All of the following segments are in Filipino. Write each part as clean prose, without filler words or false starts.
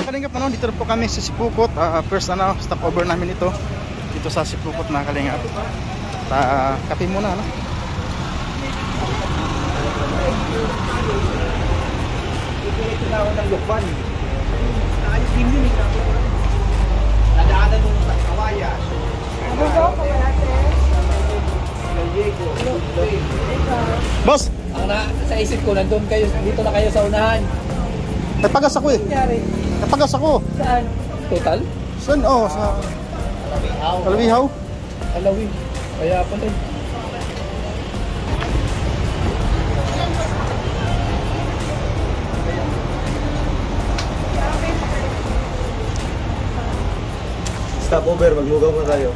kalingap, dito na po kami sa Sipukot. First stopover namin ito dito sa Sipukot mga kalingap. Kape muna Boss, sa isip ko, nandun kayo, dito na kayo sa unahan. napagas ako Napagas ako. Saan? Total? Saan? Sa Kalawihaw. Alawi. Kaya pa rin. Stopover, maglugaw pa tayo.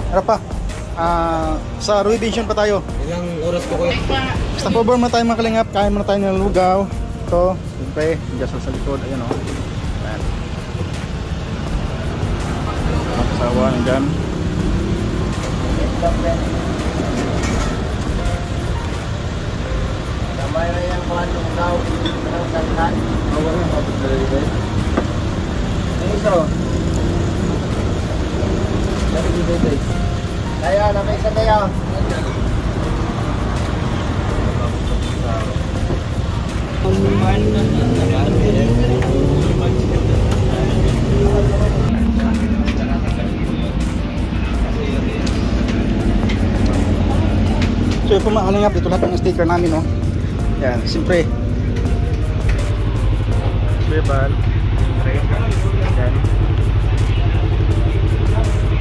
Ano pa? Sa Rui Vision pa tayo. Ilang oras ko kuya? Stopover muna tayo mga kalingap. Kain muna tayo ng lugaw. Ito, siyempre, dyan sa likod. Ayan Ayan. Mga kasawa nandyan. Tambay na yung mga lugaw. Anong kalkan? Kaya, may isa tayo. So yung pumakalingap, dito lahat ng sticker namin Yan, siyempre Bebal. Yan.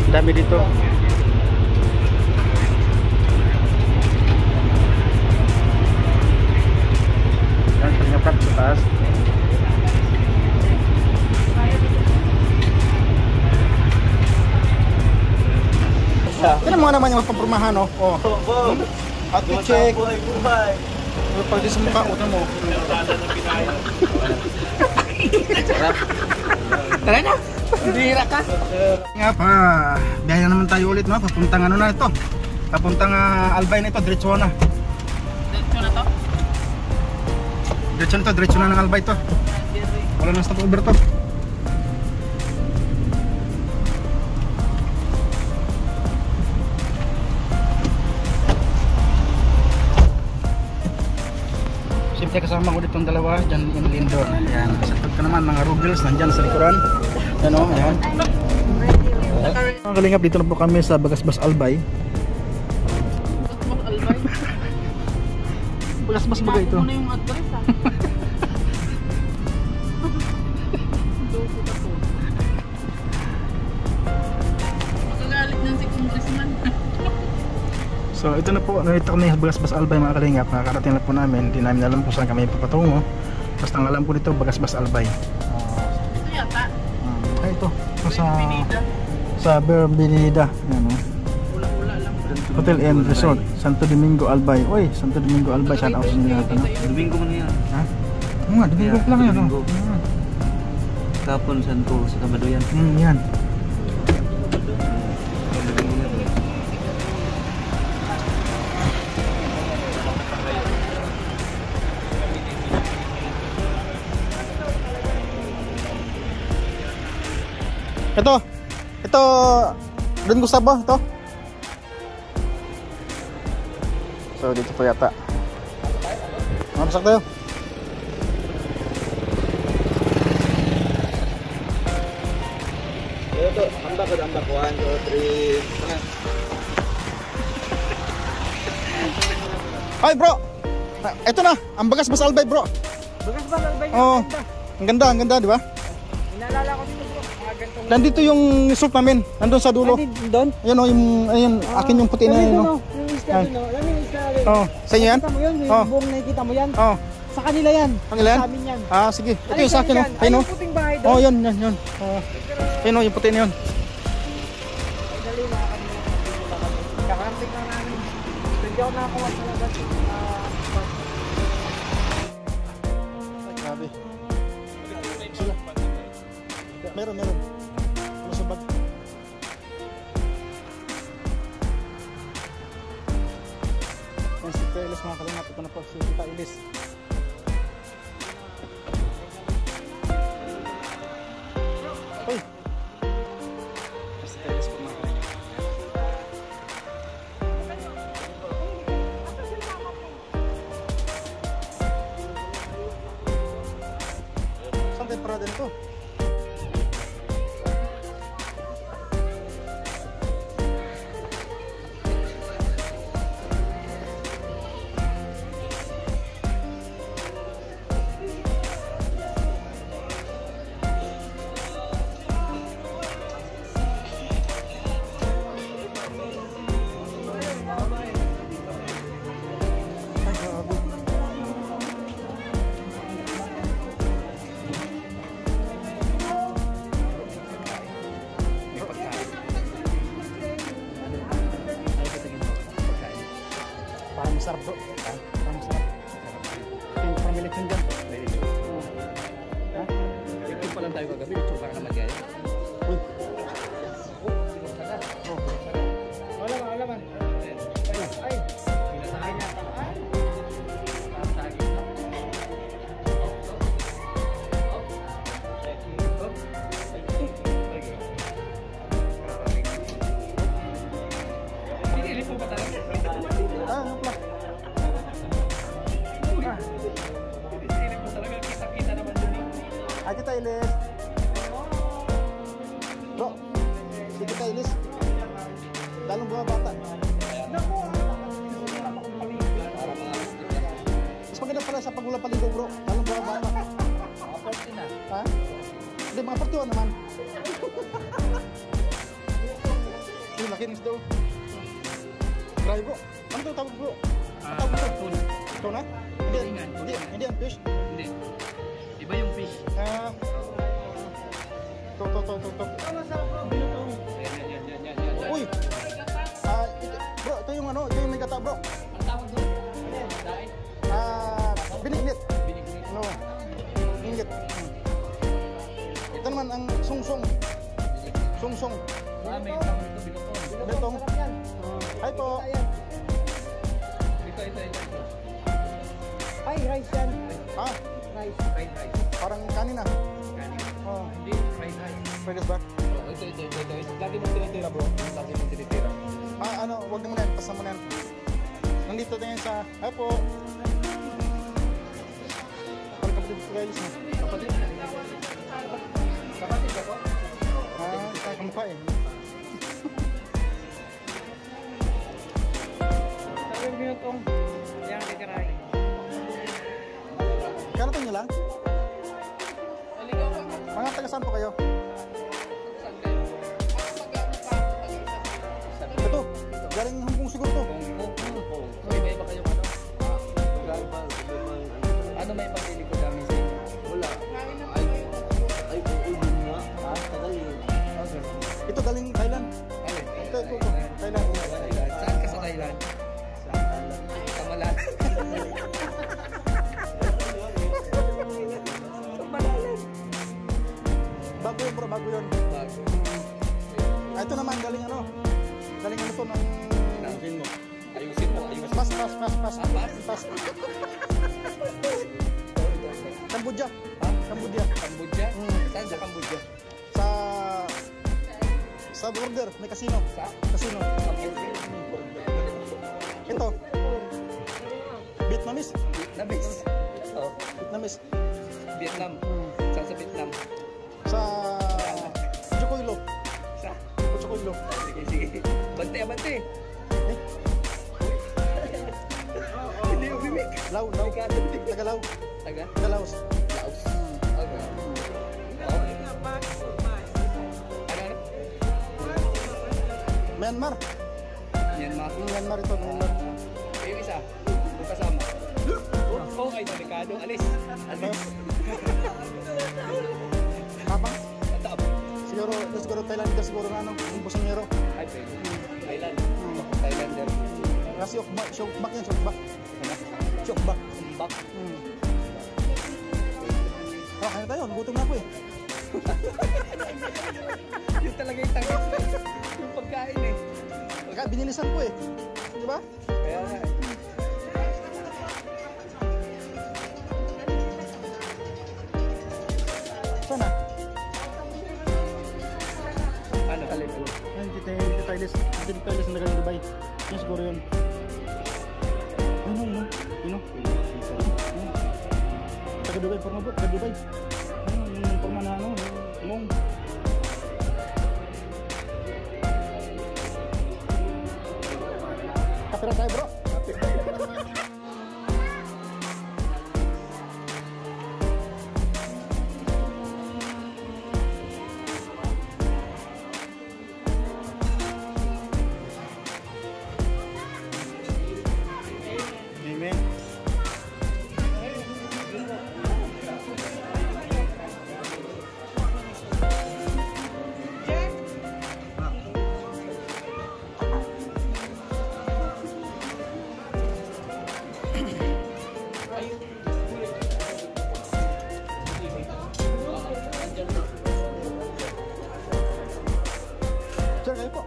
Dami dito. Yan, kalingap sa taas. Yan mga naman yung pampurmahan at i-check. Pag di sa mukha, utang mo. Tara na! Bihira ka! Nga pa, biyahe naman tayo ulit papuntang na ito. Papuntang Albay na ito, diretso na. Diretso na to? Diretso na ng Albay to. Wala nang stopover to. Siyempre kasama ko ditong dalawa, dyan yung Lindor. Ayan, kasatod ka naman mga Rubils, nandyan sa likuran. Ayan. Mga kalingap, dito na po kami sa Bagasbas Albay. Bagasbas Albay? Bagasbas ba ito? Ano yung address Magagalit ng si Congressman. So ito na po, narito kami sa Bagasbas Albay mga kalingap. Nakakarating na po namin, hindi namin alam kung saan kami papatungo. Basta ang alam po dito, Bagasbas Albay. Ito yata? Ito sa Berbinida. Ula-ula lang. Hotel and Resort, Santo Domingo Albay. Oy, Santo Domingo Albay, shout out sa inyo natin. Domingo mo na yan. Ha? Oo nga, Domingo lang yan. Kapon, Santo, sa Sabado yan. Yan. Ito, Don Gustavo, ito. So, dito po yata. Mapasak tayo. Ito, ambak, 1, 2, 3. Ay, bro! Ito na, ang Bagasbas Albay, bro. Bagasbas Albay? Ang ganda, di ba? Inaalala ko dito, bro. Nandito yung resort namin, nandun sa dulo. Doon? Ayun, akin yung puti na yun. Yung isla doon, alam mo yung isla rin. Sa inyo yan? Nakita mo yun, yung buong nakikita mo yan. Sa kanila yan. Kanila yan? Sa amin yan. Sige. Ito yung sa akin, Ayun yung puting bahay doon. Yun. Ayun, yung puti na yun. Dali na kami. Kakarating lang namin. Hindi ako nakakuha sa labas. Grabe. Sila. Meron. Ano sa bag? Yan si Tita Ilis mga kalingap. Ito na po si Tita Ilis. parada nito. Ay, grabe. May pagkain. Parang masarap bro. Parang masarap. Ito yung pamilip yun dyan. Ha? Ito pa lang tayo kagabi. Ito para naman kaya. Uy. Wala man, wala man. Ay, Pinasakay niya. Sagi. Pinili po ba talaga? Ano pala? Pinili po talaga. Kita-kita naman dun eh. Ay, Tita Ilis. Bro, si Tita Ilis. Lalong buha bata. Mas maganda pala sa pagula paligo bro. Lalong buha bata. Kapag na. Ha? Hindi, mga partiwan naman. Uy, laki nis daw. Grabe bro. Ano ito tawag bro? Ang tawag bro? Tuna. Ito na? Hindi, Tulingan. hindi ang fish. Hindi. Iba yung fish. Ah. Ito. Yan. Uy! Bro, ito yung ano, ito yung may kata bro. Ang tawag doon? Dahil? Binignit. Binigyan. Ano? Binignit. Ito naman ang sungsong. Sungsong. May tawag dito. Binukon. Betong. Hi po. Ito. ay, rice yan. Ah, Rice. Fried rice. parang kanina. Kanin. Oh, Hindi, fried rice. pwede ba? Ito. Lagi mong tinitira bro. Lagi mong tinitira. Ano, wag mo na yan, pasa mo na yan. Nandito na yan sa, hi po. Parang kapatid ko guys. Kapatid. Kapatid ako? Kamukha eh. Sabi mo itong yang kikirain. Karating nyo lang? Mga taga saan po kayo? Ito, galing Hong Kong siguro to. May iba kayong ano? Ano may pagpili ko dami sa inyo? Wala. Ay, yun nga. Tagal yun. Ito galing Thailand. Ito, Thailand. Saan ka sa Thailand? Sa Malan. Bago yun bro, bago yun. Bago. Ito naman, galing ano? Galing ano to ng... Ayusin mo. Ayusin mo. Pas. Pas? Cambodia. Ha? Cambodia. Cambodia? Hmm. Saan sa Cambodia? Sa border, may casino. Sa? Casino. Cambodia. Ito. Vietnamese. Vietnamese. Oh. Vietnamese. Vietnam. Hmm. Saan sa Vietnam? Sa Chocoilo. Sa? Chocoilo. Sige. Bante. Eh, Hindi yung bibig. Lao. Taga Lao. Taga? Taga Laos. Laos. Okay. Ano? Myanmar. Myanmar. Myanmar ito. Myanmar. Yung isa. Yung kasama. Oh, ay delikado. Alis. Habang? Matap. Siguro Thailand ka siguro na ano. Yung busangero. Ay, pwede. Thailand. Thailander. Kasi Syokbak yan. Syokbak. Kumbak. Kaya tayo. Nagutom na ako eh. Yun talaga yung tangis mo. Yung pagkain eh. Kaya binilisan ko eh. Di ba? Kaya nga eh. Sana? Ano? Alin? Ayun, Tita Ilis. Tita Ilis na nagaling Dubai. Yan siguro yun. Ano? Taga Dubai, parang abot. Taga Dubai. Ano, yung Tara tayo bro. Amen. Sir, kayo po.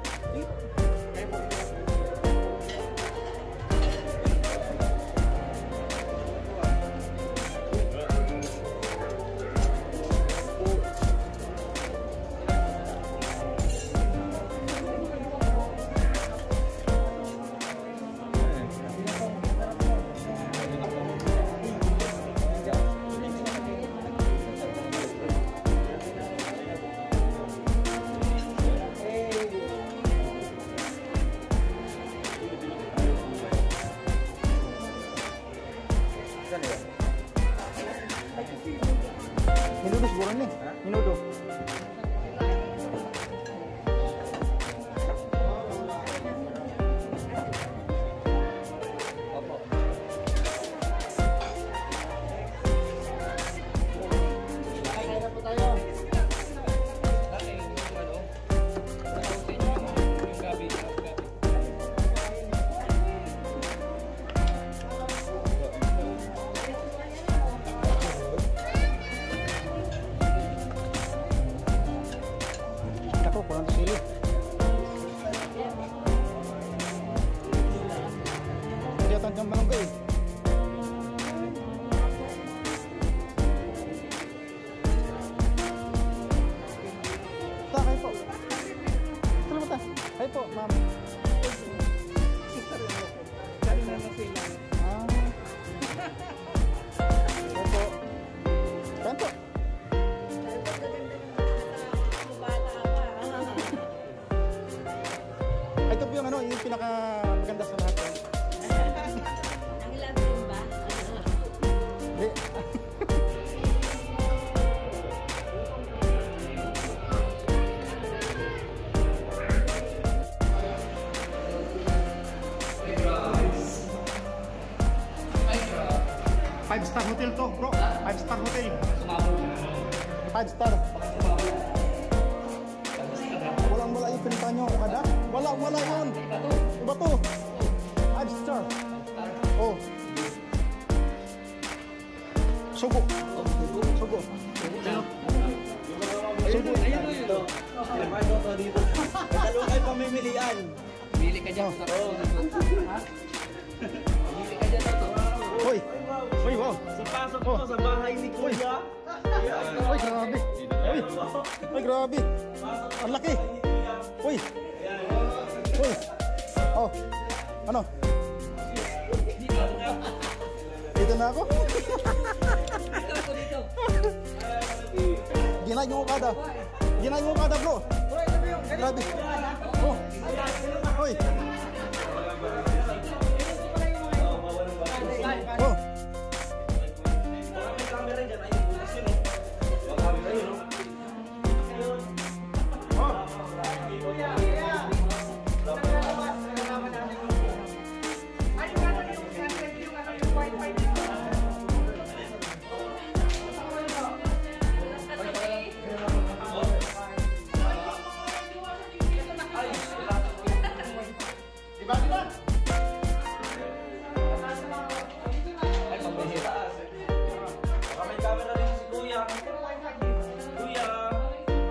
Minudo siguro nih. Minudo. Ako, kurang sili. Kelihatan jam malungga eh. Tak, kayo po. Salamat ah. Kayo po, ma'am. Galing na sila. Ah. Opo. Kayo po. Ito po yung ano, yung pinaka maganda sa lahat. Ang ilabing ba? Hindi. Five-star hotel to, bro. Five-star hotel. 5-star. Walang-wala yung pinta nyo, kada? Wala yun. Iba to. 5-star. Oh. Sugo. Sugo. Sugo. Ayan o yun. Marco to dito. Dalawa kayo pamimilian. Bili ka dyan. Ha? Bili ka dyan ito. Hoy. Hoy, wow. Sa pasok mo sa bahay ni Kuya. Hoy, grabe. Hoy. Hoy, grabe. Ang laki. Hoy. Hoy. Oh. Ano? Dito na ako. Ginay mo kada. Ginay mo kada, bro. Grabe. Oh. Hoy. Oh. May camera rin si Kuya. Kuya.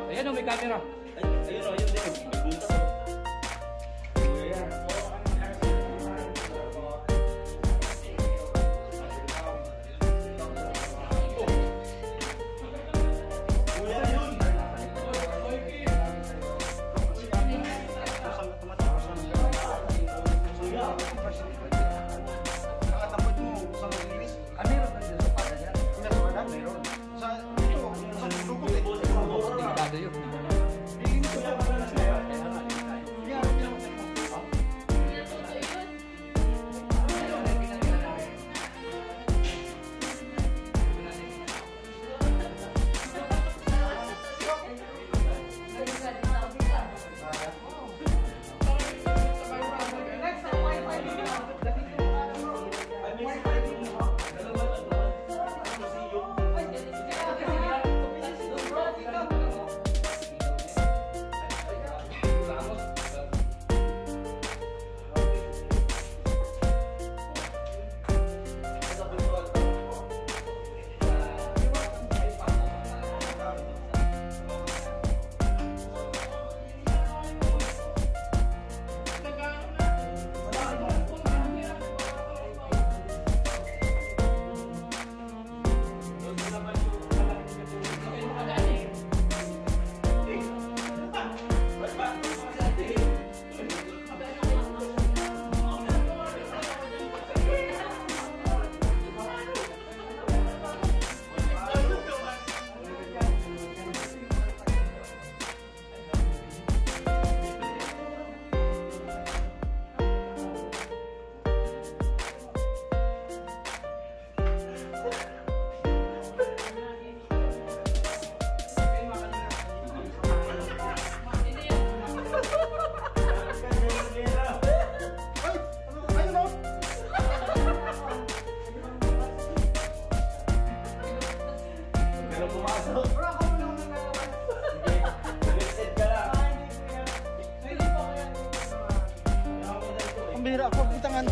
Ayan o, may camera. Ayun o, yun din. May butas o. Kuya. Kuya yun. Delikado yun. Pero ako bitangan.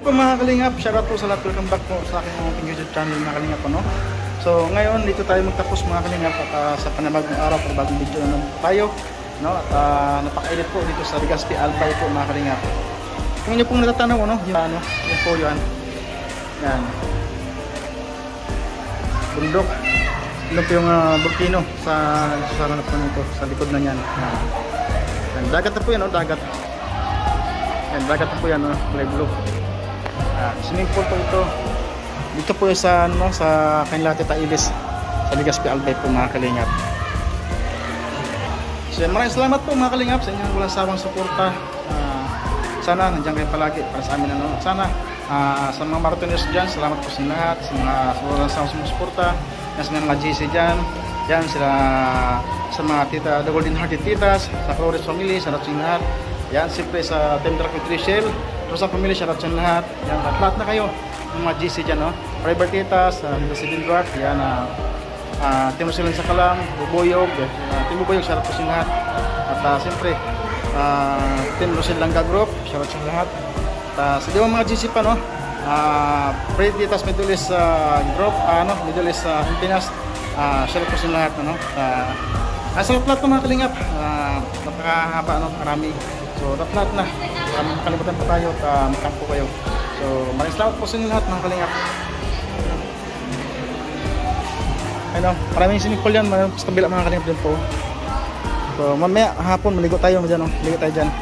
Po mga kalingap, shoutout po sa lahat, welcome back po sa aking YouTube channel mga kalingap po, no? So ngayon dito tayo magtapos mga kalingap at sa panabagong araw para bagong video na tayo, no? At napaka-edit po dito sa Legazpi Albay po mga kalingap. Kung inyo pong natatanaw, no? Yun po yun. Yan. Bundok. Yun po yung volcano sa harap po nito, sa likod na yan. Yan. Dagat na po yan, no? Dagat. Yan, dagat na po yan, no? Kulay blue. Swimming pool po ito. Dito po sa Canlate Tailis sa Legazpi Albay po mga kalingap. So maraming salamat po mga kalingap sa inyong walang sawang suporta. Sana nandiyan kayo palagi para sa amin, ano. Sana sa mga marathoners dyan, salamat po sa lahat, sa mga walang sawang suporta. Yan sa mga GC dyan, yan sila sa mga tita, the Golden Hearted Titas, sa Flores Family, sa lahat. Yan siyempre sa Team Track Nutrition, sa pamilya, shoutout sa lahat. Yan, lahat na kayo ng mga GC dyan, no? Private Titas, si Bindrak, yan, Team Rosilon sa Kalam, Buboyog, Team Buboyog, shoutout po sa lahat. At siyempre, Team Rosilon Group, shoutout sa lahat. At sa mga GC pa, no? Private Titas, Middle East Group, Middle East Pilipinas, shoutout po sa lahat, no? Sa lahat po mga kalingap, napakahaba, no? Marami. So, lahat na. Makalimutan po tayo at makampo kayo. So, maraming salamat po sa inyo lahat mga kalingap. Ano, maraming swimming pool yan. Sa kabila mga kalingap din po. So, mamaya hapon maligo tayo dyan. Maligo tayo dyan.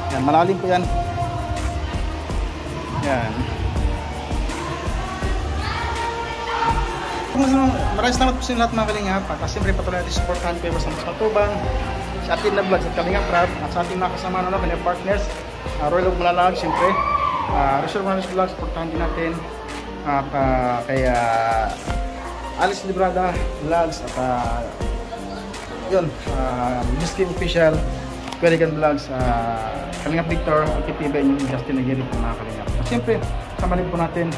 Yan, malalim po yan. Yan. Maraming salamat po sa inyo lahat mga kalingap. At siyempre patuloy natin supportahan kayo sa mas matubang. Sa ating na vlog sa Kalingap Rab at sa ating mga kasama na kanyang partners, Royal of Malalag, siyempre Reserve Runners Vlog, supportahan din natin at kay Alice Librada Vlogs at yun, Miskin Official, Querigan Vlogs, Kalingap Victor, LTPB, yung Justin Nagirit mga Kalingap. At siyempre, samarin po natin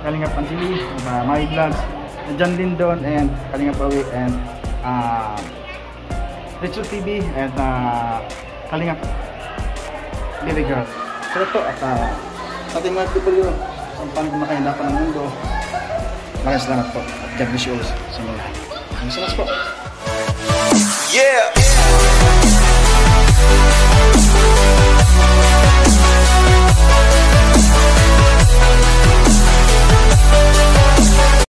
Kalingap Antili, My Vlogs, John Lindon and Kalingap Awi and Rachel TV and Kalingap Baby Girl. So ito at sa ating mga people sa pangkumakaindapan ng mundo, maraming salamat po. God bless you all sa mga lahat. Maraming salamat po. Yeah!